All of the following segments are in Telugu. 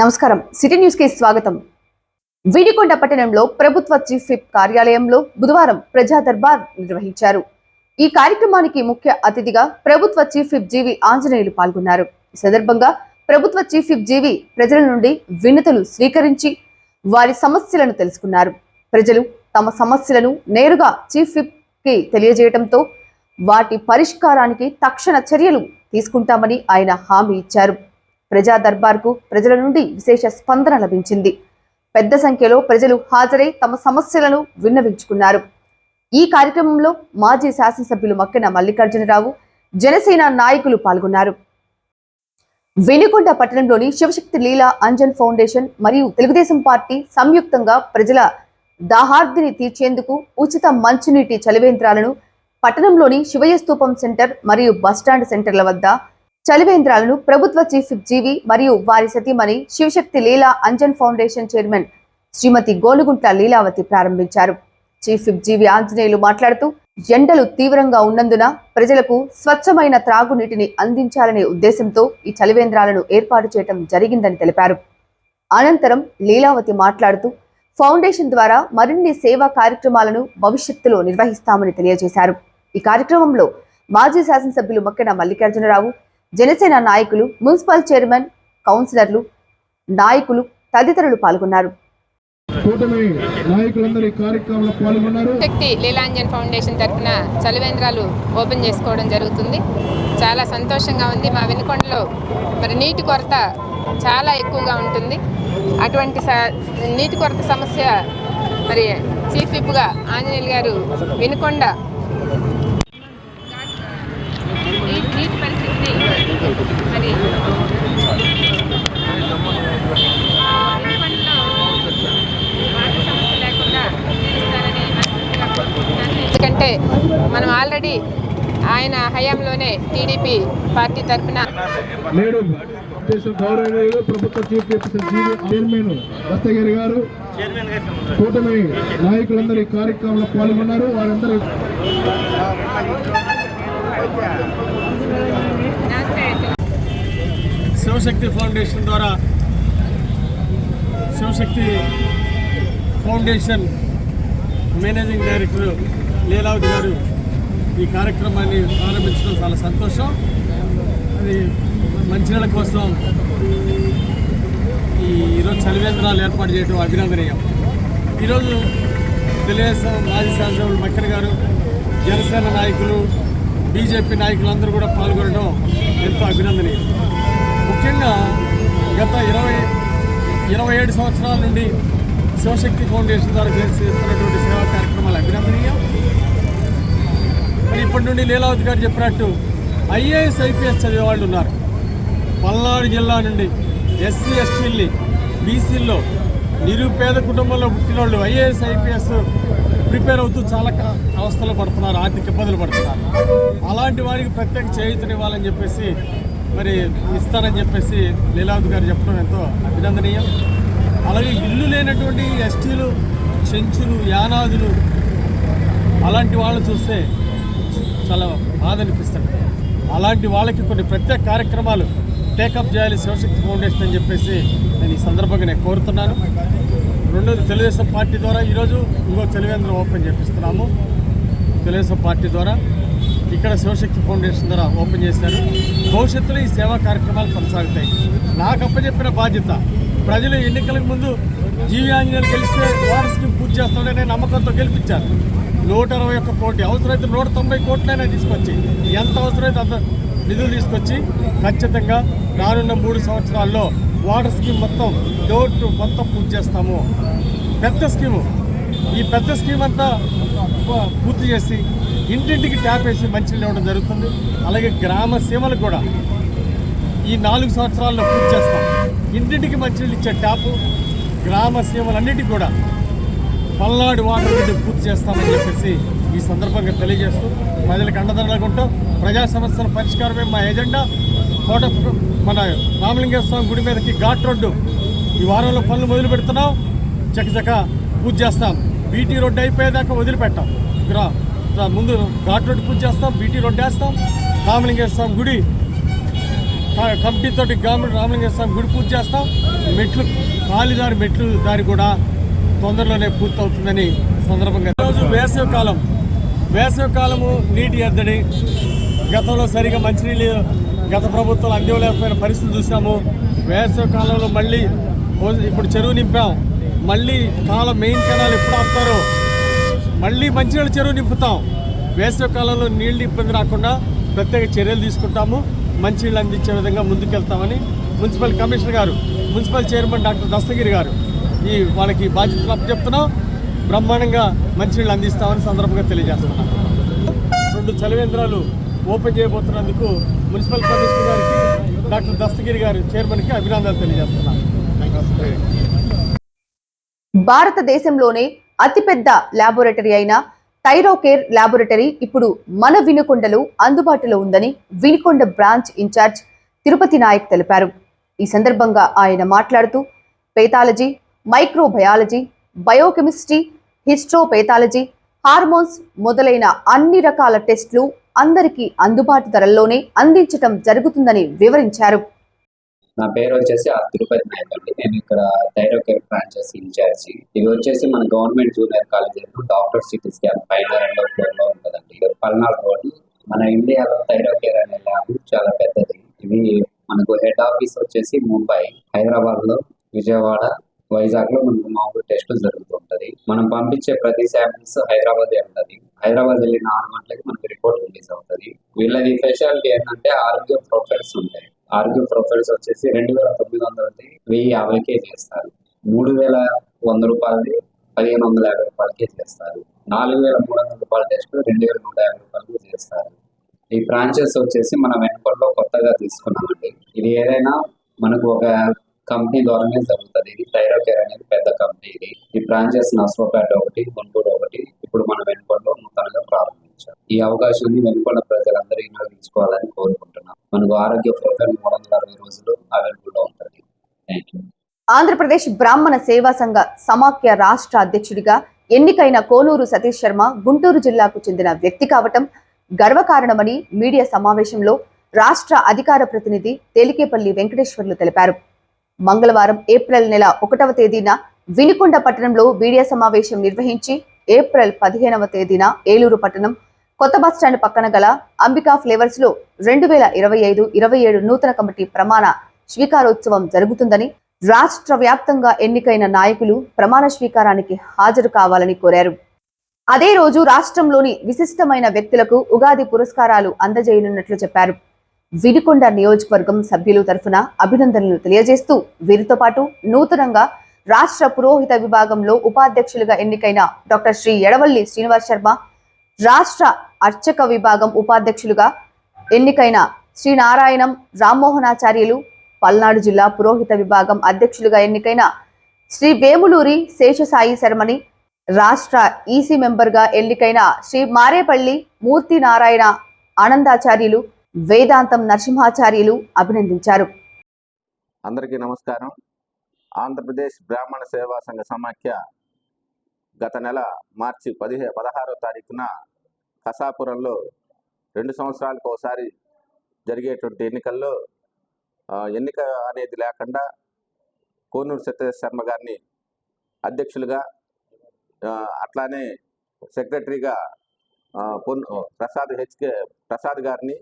నమస్కారం సిటీ న్యూస్ కి స్వాగతం. వీడికొండ పట్టణంలో ప్రభుత్వ చీఫ్ విప్ కార్యాలయంలో బుధవారం ప్రజా దర్బార్ నిర్వహించారు. ఈ కార్యక్రమానికి ముఖ్య అతిథిగా ప్రభుత్వ చీఫ్ విప్ జీవి ఆంజనేయులు పాల్గొన్నారు. ఈ సందర్భంగా ప్రభుత్వ చీఫ్ విప్ జీవి ప్రజల నుండి వినతులు స్వీకరించి వారి సమస్యలను తెలుసుకున్నారు. ప్రజలు తమ సమస్యలను నేరుగా చీఫ్ విప్ కి తెలియజేయడంతో వాటి పరిష్కారానికి తక్షణ చర్యలు తీసుకుంటామని ఆయన హామీ ఇచ్చారు. ప్రజా దర్బార్కు ప్రజల నుండి విశేష స్పందన లభించింది. పెద్ద సంఖ్యలో ప్రజలు హాజరై తమ సమస్యలను విన్నవించుకున్నారు. ఈ కార్యక్రమంలో మాజీ శాసనసభ్యులు మక్కెన మల్లికార్జునరావు, జనసేన నాయకులు పాల్గొన్నారు. వెనుకొండ పట్టణంలోని శివశక్తి లీలా అంజన్ ఫౌండేషన్ మరియు తెలుగుదేశం పార్టీ సంయుక్తంగా ప్రజల దాహార్దిని తీర్చేందుకు ఉచిత మంచినీటి చలివేంద్రాలను పట్టణంలోని శివయ్య స్తూపం సెంటర్ మరియు బస్టాండ్ సెంటర్ల వద్ద చలివేంద్రాలను ప్రభుత్వ చీఫ్ విప్ జీవి మరియు వారి సతీమణి శివశక్తి లీలా అంజన్ ఫౌండేషన్ చైర్మన్ శ్రీమతి గోలుగుంట్ల లీలావతి ప్రారంభించారు. చీఫ్ విప్ జీవి ఆంజనేయులు మాట్లాడుతూ ఎండలు తీవ్రంగా ఉన్నందున ప్రజలకు స్వచ్ఛమైన త్రాగునీటిని అందించాలనే ఉద్దేశంతో ఈ చలివేంద్రాలను ఏర్పాటు చేయడం జరిగిందని తెలిపారు. అనంతరం లీలావతి మాట్లాడుతూ ఫౌండేషన్ ద్వారా మరిన్ని సేవా కార్యక్రమాలను భవిష్యత్తులో నిర్వహిస్తామని తెలియజేశారు. ఈ కార్యక్రమంలో మాజీ శాసనసభ్యులు మక్కెన మల్లికార్జునరావు, జనసేన నాయకులు, మున్సిపల్ చైర్మన్, కౌన్సిలర్లు, నాయకులు తదితరులు పాల్గొన్నారు. శక్తి లీలాంజన్ ఫౌండేషన్ తరఫున చలివేంద్రాలు ఓపెన్ చేసుకోవడం జరుగుతుంది. చాలా సంతోషంగా ఉంది. మా వెనుకొండలో మరి నీటి కొరత చాలా ఎక్కువగా ఉంటుంది. అటువంటి నీటి కొరత సమస్య మరి చీఫ్ విప్గా ఆంజనేయులు గారు వెనుకొండ నీటి పరిస్థితిని మరి ఎందుకంటే మనం ఆల్రెడీ ఆయన హయాంలోనే టీడీపీ పార్టీ తరఫున ప్రభుత్వ చీఫ్ చైర్మన్ దస్తగిరి గారు, కూటమి నాయకులందరూ ఈ కార్యక్రమంలో పాల్గొన్నారు. వారందరూ శివశక్తి ఫౌండేషన్ ద్వారా Shivashakti foundation managing director Leelavathi గారు ఈ కార్యక్రమాన్ని ప్రారంభించడం చాలా సంతోషం. అది మంచినీళ్ళ కోసం ఈరోజు చలివేంద్రాలు ఏర్పాటు చేయడం అభినందనీయం. ఈరోజు తెలుగుదేశం మాజీ శాసనసభ్యులు మక్కెన గారు, జనసేన నాయకులు, బీజేపీ నాయకులందరూ కూడా పాల్గొనడం ఎంతో అభినందనీయం. ముఖ్యంగా గత 27 సంవత్సరాల నుండి శివశక్తి ఫౌండేషన్ ద్వారా చేస్తున్నటువంటి సేవా కార్యక్రమాలు అభినందనీయం. మరి ఇప్పటి నుండి లీలావతి గారు చెప్పినట్టు ఐఏఎస్ ఐపీఎస్ చదివే వాళ్ళు ఉన్నారు. పల్నాడు జిల్లా నుండి ఎస్సీ ఎస్టీల్ని, బీసీల్లో నిరుపేద కుటుంబంలో పుట్టిన వాళ్ళు ఐఏఎస్ ఐపీఎస్ ప్రిపేర్ అవుతూ చాలా అవస్థలు పడుతున్నారు, ఆర్థిక ఇబ్బందులు పడుతున్నారు. అలాంటి వారికి ప్రత్యేక చేయూతనివ్వాలని చెప్పేసి మరి ఇస్తానని చెప్పేసి లీలావతి గారు చెప్పడం ఎంతో అభినందనీయం. అలాగే ఇల్లు లేనటువంటి ఎస్టీలు, చెంచులు, యానాదులు అలాంటి వాళ్ళు చూస్తే చాలా బాధ అనిపిస్తుంది. అలాంటి వాళ్ళకి కొన్ని ప్రత్యేక కార్యక్రమాలు టేకప్ చేయాలి శివశక్తి ఫౌండేషన్ అని చెప్పేసి నేను ఈ సందర్భంగా నేను కోరుతున్నాను. రెండోది, తెలుగుదేశం పార్టీ ద్వారా ఈరోజు ఇంకో చలివేంద్రం ఓపెన్ చేపిస్తున్నాము. తెలుగుదేశం పార్టీ ద్వారా ఇక్కడ శివశక్తి ఫౌండేషన్ ద్వారా ఓపెన్ చేశారు. భవిష్యత్తులో ఈ సేవా కార్యక్రమాలు కొనసాగుతాయి. నాకు అప్పచెప్పిన బాధ్యత ప్రజలు ఎన్నికలకు ముందు జీవి ఆంజనేయులు గెలిస్తే వాటర్ స్కీమ్ పూర్తి చేస్తాడనే నమ్మకంతో గెలిపించారు. 121 కోటి, అవసరమైతే 190 కోట్లైనా తీసుకొచ్చి, ఎంత అవసరమైతే అంత నిధులు తీసుకొచ్చి ఖచ్చితంగా రానున్న 3 సంవత్సరాల్లో వాటర్ స్కీమ్ మొత్తం మొత్తం పూర్తి చేస్తాము. పెద్ద స్కీము, ఈ పెద్ద స్కీమ్ అంతా పూర్తి చేసి ఇంటింటికి ట్యాప్ వేసి మంచినీళ్ళు ఇవ్వడం జరుగుతుంది. అలాగే గ్రామ సీమలకు కూడా ఈ 4 సంవత్సరాల్లో పూర్తి చేస్తాం. ఇంటింటికి మంచినీళ్ళు ఇచ్చే ట్యాపు గ్రామ సీమలన్నిటికీ కూడా పల్నాడు వాటర్ గ్రిడ్ పూర్తి చేస్తామని చెప్పేసి ఈ సందర్భంగా తెలియజేస్తూ ప్రజలకు అండదండలుగా ఉంటాం. ప్రజా సమస్యల పరిష్కారమే మా ఎజెండా. మన రామలింగేశ్వర స్వామి గుడి మీదకి ఘాట్ రోడ్డు ఈ వారంలో పనులు మొదలు పెడుతున్నాం. చకచక పూజ చేస్తాం. బీటీ రోడ్డు అయిపోయేదాకా వదిలిపెట్టాం. ముందు ఘాట్ రోడ్డు పూజ చేస్తాం, బీటీ రోడ్డు వేస్తాం. రామలింగేశ్వర స్వామి గుడి కమిటీతో గవర్నమెంట్ రామలింగేశ్వర స్వామి గుడి పూజ చేస్తాం. మెట్లు కాలిదారి మెట్లు దారి కూడా తొందరలోనే పూర్తవుతుందని సందర్భంగా. ఈరోజు వేసవికాలము నీటి ఎద్దడి, గతంలో సరిగా మంచినీళ్ళు గత ప్రభుత్వం అందివ్వలేకపోయిన పరిస్థితి చూసాము. వేసవి కాలంలో మళ్ళీ ఇప్పుడు చెరువు నింపాం. మళ్ళీ మెయిన్ కెనాల్ ఎప్పుడు ఆపుతారో మళ్ళీ మంచినీళ్ళ చెరువు నింపుతాం. వేసవి కాలంలో నీళ్ళు ఇబ్బంది రాకుండా ప్రత్యేక చర్యలు తీసుకుంటాము. మంచినీళ్ళు అందించే విధంగా ముందుకెళ్తామని మున్సిపల్ కమిషనర్ గారు, మున్సిపల్ చైర్మన్ డాక్టర్ దస్తగిరి గారు వాళ్ళకి బాధ్యతలు అప్పచెప్తున్నాం. బ్రహ్మాండంగా మంచినీళ్ళు అందిస్తామని సందర్భంగా తెలియజేస్తున్నాం. 2 చలివేంద్రాలు ఓపెన్ చేయబోతున్నందుకు మున్సిపల్ కమిషనర్ గారికి, డాక్టర్ దస్తగిరి గారు చైర్మన్కి అభినందనలు తెలియజేస్తున్నాం. భారతదేశంలోనే అతిపెద్ద ల్యాబొరేటరీ అయిన థైరోకేర్ ల్యాబొరేటరీ ఇప్పుడు మన వినుకొండలో అందుబాటులో ఉందని వినుకొండ బ్రాంచ్ ఇన్ఛార్జ్ తిరుపతి నాయక్ తెలిపారు. ఈ సందర్భంగా ఆయన మాట్లాడుతూ పేథాలజీ, మైక్రోబయాలజీ, బయోకెమిస్ట్రీ, హిస్ట్రోపేథాలజీ, హార్మోన్స్ మొదలైన అన్ని రకాల టెస్టులు అందరికీ అందుబాటు ధరల్లోనే అందించడం జరుగుతుందని వివరించారు. నా పేరు వచ్చేసి తిరుపతి నాయక్ అండి. నేను ఇక్కడ థైరోకేర్ బ్రాంచెస్ ఇన్ఛార్జి. ఇది వచ్చేసి మన government junior college doctor CT scan పైన 2వ ఫ్లోర్లో ఉంటుందండి. పల్నాడు రోడ్. మన ఇండియాలో థైరోకేర్ అనే ల్యాబ్ చాలా పెద్దది. ఇది మనకు హెడ్ ఆఫీస్ వచ్చేసి ముంబై, హైదరాబాద్ లో, విజయవాడ, వైజాగ్ లో మనకు మామూలు టెస్టులు జరుగుతుంటది. మనం పంపించే ప్రతి శాంపిల్స్ హైదరాబాద్ ఉంటుంది. హైదరాబాద్ వెళ్ళిన 6 గంటలకి మనకి రిపోర్ట్ రిలీజ్ అవుతుంది. వీళ్ళది స్పెషాలిటీ ఏంటంటే ఆరోగ్య ప్రొఫైల్స్ ఉంటాయి. ఆరోగ్య ప్రొఫైల్స్ వచ్చేసి 2,900 1,050కే చేస్తారు. 3,100 రూపాయలది 1,550 రూపాయలకే చేస్తారు. 4,300 రూపాయల టెస్ట్ 2,150 రూపాయలకి చేస్తారు. ఈ బ్రాంచెస్ వచ్చేసి మన వెనుకొండలో కొత్తగా తీసుకున్నామండి. ఇది ఏదైనా మనకు ఒక కంపెనీ ద్వారానే జరుగుతుంది. ఇది థైరోకేర్ అనేది పెద్ద కంపెనీ. ఈ బ్రాంచెస్ నర్సరావుపేట ఒకటి, గుంటూరు ఒకటి, ఇప్పుడు మన వెనుకొండలో నూతనంగా ప్రారంభించాం. ఈ అవకాశాన్ని వెనుకొండ ప్రజలందరూ వినియోగించుకోవాలని కోరుకుంటున్నాం. మనకు ఆరోగ్య ప్రొఫైల్ 360 రోజులు అవైలబుల్ గా ఉంటుంది. Thank you. ఆంధ్రప్రదేశ్ బ్రాహ్మణ సేవా సంఘ సమాఖ్య రాష్ట్ర అధ్యక్షుడిగా ఎన్నికైన కోనూరు సతీష్ శర్మ గుంటూరు జిల్లాకు చెందిన వ్యక్తి కావటం గర్వకారణమని మీడియా సమావేశంలో రాష్ట్ర అధికార ప్రతినిధి తేలికేపల్లి వెంకటేశ్వర్లు తెలిపారు. మంగళవారం ఏప్రిల్ నెల 1వ తేదీన వినుకొండ పట్టణంలో మీడియా సమావేశం నిర్వహించి ఏప్రిల్ 15వ తేదీన ఏలూరు పట్టణం కొత్త బస్టాండ్ పక్కన గల అంబికా ఫ్లేవర్స్ లో 2025-27 నూతన కమిటీ ప్రమాణ స్వీకారోత్సవం జరుగుతుందని, రాష్ట్ర వ్యాప్తంగా ఎన్నికైన నాయకులు ప్రమాణ స్వీకారానికి హాజరు కావాలని కోరారు. అదే రోజు రాష్ట్రంలోని విశిష్టమైన వ్యక్తులకు ఉగాది పురస్కారాలు అందజేయనున్నట్లు చెప్పారు. వినుకొండ నియోజకవర్గం సభ్యులు తరఫున అభినందనలు తెలియజేస్తూ వీరితో పాటు నూతనంగా రాష్ట్ర పురోహిత విభాగంలో ఉపాధ్యక్షులుగా ఎన్నికైన డాక్టర్ శ్రీ ఎడవల్లి శ్రీనివాస్ శర్మ, రాష్ట్ర అర్చక విభాగం ఉపాధ్యక్షులుగా ఎన్నికైన శ్రీ నారాయణం రామ్మోహనాచార్యులు, పల్నాడు జిల్లా పురోహిత విభాగం అధ్యక్షులుగా ఎన్నికైన శ్రీ వేములూరి శేషసాయి శర్మని, రాష్ట్ర ఈసీ మెంబర్గా ఎన్నికైన శ్రీ మారేపల్లి మూర్తి నారాయణ ఆనందాచార్యులు, వేదాంతం నరసింహాచార్యులు అభినందించారు. అందరికీ నమస్కారం. ఆంధ్రప్రదేశ్ బ్రాహ్మణ సేవా సంఘ సమాఖ్య గత నెల మార్చి 16వ తారీఖున కసాపురంలో 2 సంవత్సరాలకు ఒకసారి జరిగేటువంటి ఎన్నికల్లో ఎన్నిక అనేది లేకుండా కోనూరు సతీష్ శర్మ గారిని అధ్యక్షులుగా, అట్లానే సెక్రటరీగా ప్రసాద్ గారిని,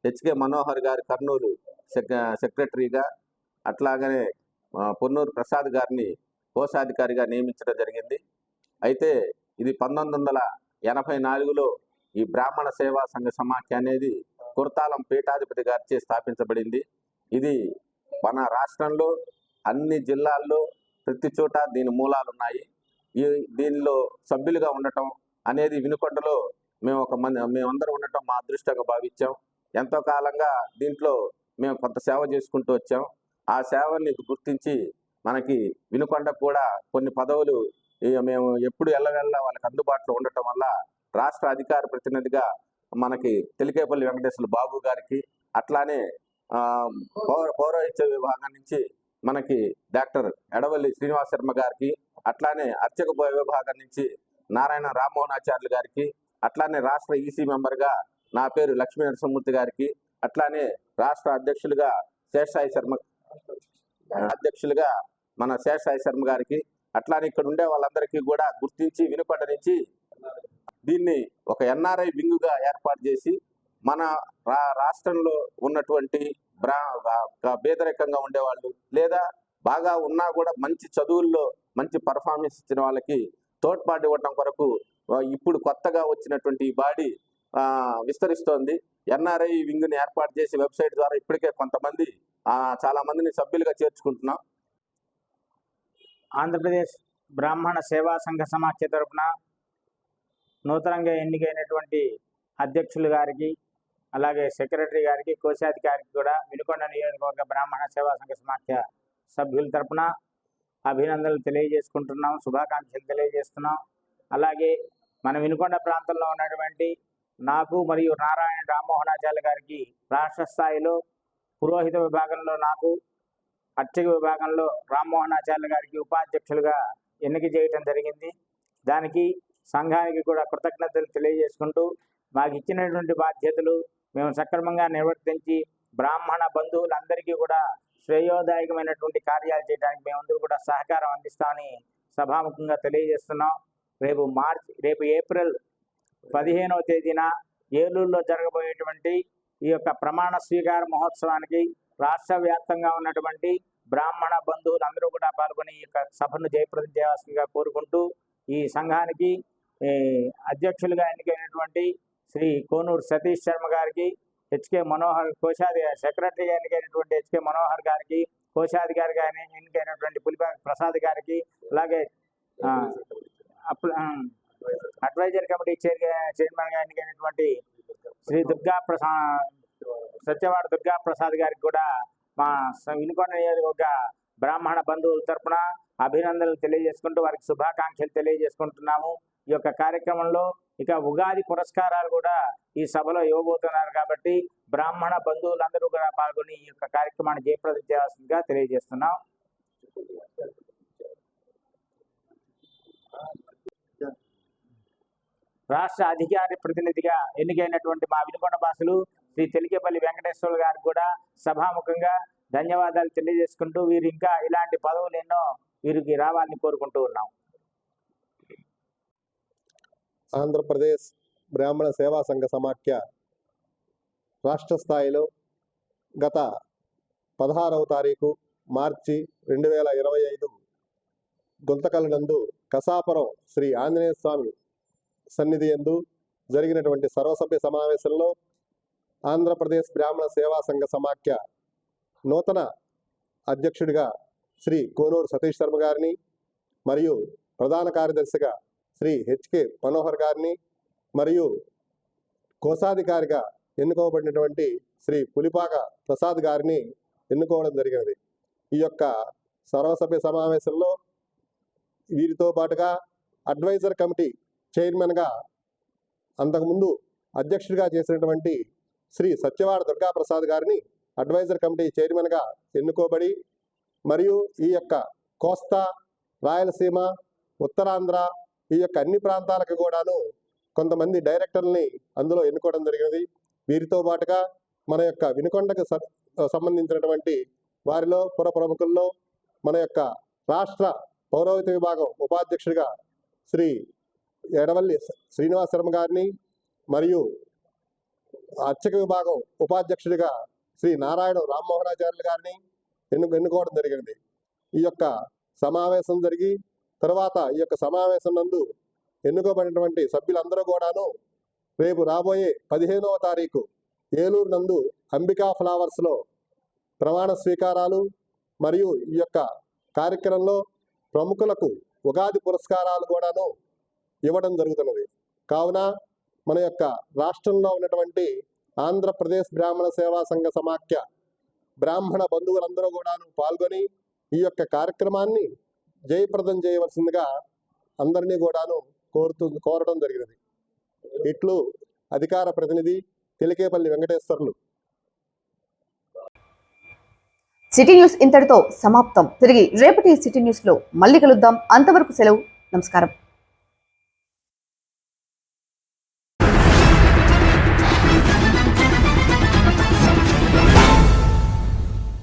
హెచ్కే మనోహర్ గారి కర్నూలు సెక్రటరీగా, అట్లాగనే పొన్నూరు ప్రసాద్ గారిని కోశాధికారిగా నియమించడం జరిగింది. అయితే ఇది 1984లో ఈ బ్రాహ్మణ సేవా సంఘ సమాఖ్య అనేది కుర్తాలం పీఠాధిపతి గారిచే స్థాపించబడింది. ఇది మన రాష్ట్రంలో అన్ని జిల్లాల్లో ప్రతి చోట దీని మూలాలు ఉన్నాయి. దీనిలో సభ్యులుగా ఉండటం అనేది వినుకొండలో మేమందరం ఉండటం మా అదృష్టంగా భావించాం. ఎంతో కాలంగా దీంట్లో మేము కొంత సేవ చేసుకుంటూ వచ్చాం. ఆ సేవని గుర్తించి మనకి వినుకొండ కూడా కొన్ని పదవులు మేము ఎప్పుడు ఎల్లవెల్లా వాళ్ళకి అందుబాటులో ఉండటం వల్ల రాష్ట్ర అధికార ప్రతినిధిగా మనకి తేలికేపల్లి వెంకటేశ్వర బాబు గారికి, అట్లానే పౌరోహిత్య విభాగం నుంచి మనకి డాక్టర్ ఎడవల్లి శ్రీనివాస్ శర్మ గారికి, అట్లానే అర్చక విభాగం నుంచి నారాయణ రామ్మోహనాచార్యులు గారికి, అట్లానే రాష్ట్ర ఈసీ మెంబర్గా నా పేరు లక్ష్మీ నరసింహమూర్తి గారికి, అట్లానే రాష్ట్ర అధ్యక్షులుగా మన శేషాయి శర్మ గారికి, అట్లానే ఇక్కడ ఉండే వాళ్ళందరికీ కూడా గుర్తించి వినుకొండ నుంచి దీన్ని ఒక ఎన్ఆర్ఐ వింగుగా ఏర్పాటు చేసి మన రాష్ట్రంలో ఉన్నటువంటి పేదరికంగా ఉండేవాళ్ళు లేదా బాగా ఉన్నా కూడా మంచి చదువుల్లో మంచి పర్ఫార్మెన్స్ ఇచ్చిన వాళ్ళకి తోడ్పాటు ఇవ్వడం కొరకు ఇప్పుడు కొత్తగా వచ్చినటువంటి ఈ బాడీ విస్తరిస్తోంది. ఎన్ఆర్ఐ వింగ్ని ఏర్పాటు చేసి వెబ్సైట్ ద్వారా ఇప్పటికే కొంతమంది చాలా మందిని సభ్యులుగా చేర్చుకుంటున్నాం. ఆంధ్రప్రదేశ్ బ్రాహ్మణ సేవా సంఘ సమాఖ్య తరపున నూతనంగా ఎన్నికైనటువంటి అధ్యక్షులు గారికి, అలాగే సెక్రటరీ గారికి, కోశాధికారికి కూడా వినుకొండ నియోజకవర్గ బ్రాహ్మణ సేవా సంఘ సమాఖ్య సభ్యుల తరపున అభినందనలు తెలియజేసుకుంటున్నాం, శుభాకాంక్షలు తెలియజేస్తున్నాం. అలాగే మన వినుకొండ ప్రాంతంలో ఉన్నటువంటి నాకు మరియు నారాయణ రామ్మోహనాచార్య గారికి రాష్ట్ర స్థాయిలో పురోహిత విభాగంలో నాకు, అర్చక విభాగంలో రామ్మోహనాచార్య గారికి ఉపాధ్యక్షులుగా ఎన్నిక చేయటం జరిగింది. దానికి సంఘానికి కూడా కృతజ్ఞతలు తెలియజేసుకుంటూ మాకు ఇచ్చినటువంటి బాధ్యతలు మేము సక్రమంగా నిర్వర్తించి బ్రాహ్మణ బంధువులందరికీ కూడా శ్రేయోదాయకమైనటువంటి కార్యాలు చేయడానికి మేమందరూ కూడా సహకారం అందిస్తామని సభాముఖంగా తెలియజేస్తున్నాం. రేపు ఏప్రిల్ 15వ తేదీన ఏలూరులో జరగబోయేటువంటి ఈ యొక్క ప్రమాణ స్వీకార మహోత్సవానికి రాష్ట్ర వ్యాప్తంగా ఉన్నటువంటి బ్రాహ్మణ బంధువులందరూ కూడా పాల్గొని ఈ యొక్క సభను జయప్రదం చేయాల్సిందిగా కోరుకుంటూ, ఈ సంఘానికి అధ్యక్షులుగా ఎన్నికైనటువంటి శ్రీ కోనూరు సతీష్ శర్మ గారికి, హెచ్కే మనోహర్ సెక్రటరీగా ఎన్నికైనటువంటి హెచ్కే మనోహర్ గారికి, కోశాధికారిగా ఎన్నికైనటువంటి పులిపాక ప్రసాద్ గారికి, అలాగే అడ్వైజర్ కమిటీ చైర్మన్గా ఎన్నికైనటువంటి శ్రీ సత్యవాడ దుర్గా ప్రసాద్ గారికి కూడా మా వినుకొండ నియోజకవర్గ బ్రాహ్మణ బంధువుల తరపున అభినందనలు తెలియజేసుకుంటూ వారికి శుభాకాంక్షలు తెలియజేసుకుంటున్నాము. ఈ యొక్క కార్యక్రమంలో ఇక ఉగాది పురస్కారాలు కూడా ఈ సభలో ఇవ్వబోతున్నారు కాబట్టి బ్రాహ్మణ బంధువులందరూ కూడా పాల్గొని ఈ యొక్క కార్యక్రమాన్ని జయప్రదం చేయాల్సిందిగా తెలియజేస్తున్నాం. రాష్ట్ర అధికార ప్రతినిధిగా ఎన్నికైనటువంటి మా వినుకొండ వాసులు శ్రీ తెలికేపల్లి వెంకటేశ్వర గారికి కూడా సభాముఖంగా ధన్యవాదాలు తెలియజేసుకుంటూ వీరు ఇంకా ఇలాంటి పదవులు ఎన్నో వీరికి రావాలని కోరుకుంటూ ఉన్నాం. ఆంధ్రప్రదేశ్ బ్రాహ్మణ సేవా సంఘ సమాఖ్య రాష్ట్ర స్థాయిలో గత 16వ తారీఖు మార్చి 2025 గుంతకల్ నందు కసాపురం శ్రీ ఆంజనేయ స్వామి సన్నిధి యందు జరిగినటువంటి సర్వసభ్య సమావేశంలో ఆంధ్రప్రదేశ్ బ్రాహ్మణ సేవా సంఘ సమాఖ్య నూతన అధ్యక్షుడిగా శ్రీ కోనూరు సతీష్ శర్మ గారిని మరియు ప్రధాన కార్యదర్శిగా శ్రీ హెచ్కే మనోహర్ గారిని మరియు కోశాధికారిగా ఎన్నుకోబడినటువంటి శ్రీ పులిపాక ప్రసాద్ గారిని ఎన్నుకోవడం జరిగినది. ఈ యొక్క సర్వసభ్య సమావేశంలో వీరితో పాటుగా అడ్వైజర్ కమిటీ చైర్మన్గా అంతకుముందు అధ్యక్షుడిగా చేసినటువంటి శ్రీ సత్యవాడ దుర్గా ప్రసాద్ గారిని అడ్వైజర్ కమిటీ చైర్మన్గా ఎన్నుకోబడి, మరియు ఈ యొక్క కోస్తా, రాయలసీమ, ఉత్తరాంధ్ర ఈ యొక్క అన్ని ప్రాంతాలకు కూడాను కొంతమంది డైరెక్టర్లని అందులో ఎన్నుకోవడం జరిగినది. వీరితో పాటుగా మన యొక్క వినుకొండకు సంబంధించినటువంటి వారిలో పుర ప్రముఖుల్లో మన యొక్క రాష్ట్ర పౌరోహిత విభాగం ఉపాధ్యక్షుడిగా శ్రీ ఎడవల్లి శ్రీనివాస శర్మ గారిని మరియు అర్చక విభాగం ఉపాధ్యక్షుడిగా శ్రీ నారాయణ రామ్మోహనాచార్యులు గారిని ఎన్నుకోవడం జరిగింది. ఈ యొక్క సమావేశం జరిగి తర్వాత ఈ యొక్క సమావేశం నందు ఎన్నుకోబడినటువంటి సభ్యులందరూ కూడాను రేపు రాబోయే 15వ తారీఖు ఏలూరు నందు అంబికా ఫ్లవర్స్లో ప్రమాణ స్వీకారాలు మరియు ఈ యొక్క కార్యక్రమంలో ప్రముఖులకు ఉగాది పురస్కారాలు కూడాను ఇవ్వడం జరుగుతున్నది. కావున మన యొక్క రాష్ట్రంలో ఉన్నటువంటి ఆంధ్రప్రదేశ్ బ్రాహ్మణ సేవా సంఘ సమాఖ్య బ్రాహ్మణ బంధువులందరూ కూడాను పాల్గొని ఈ యొక్క కార్యక్రమాన్ని జయప్రదం చేయవలసిందిగా అందరినీ కూడాను కోరడం జరిగినది. ఇట్లు అధికార ప్రతినిధి తెలికేపల్లి వెంకటేశ్వర్లు. సిటీ న్యూస్ ఇంతటితో సమాప్తం. తిరిగి రేపటి సిటీ న్యూస్ లో మళ్ళీ కలుద్దాం. అంతవరకు సెలవు. నమస్కారం.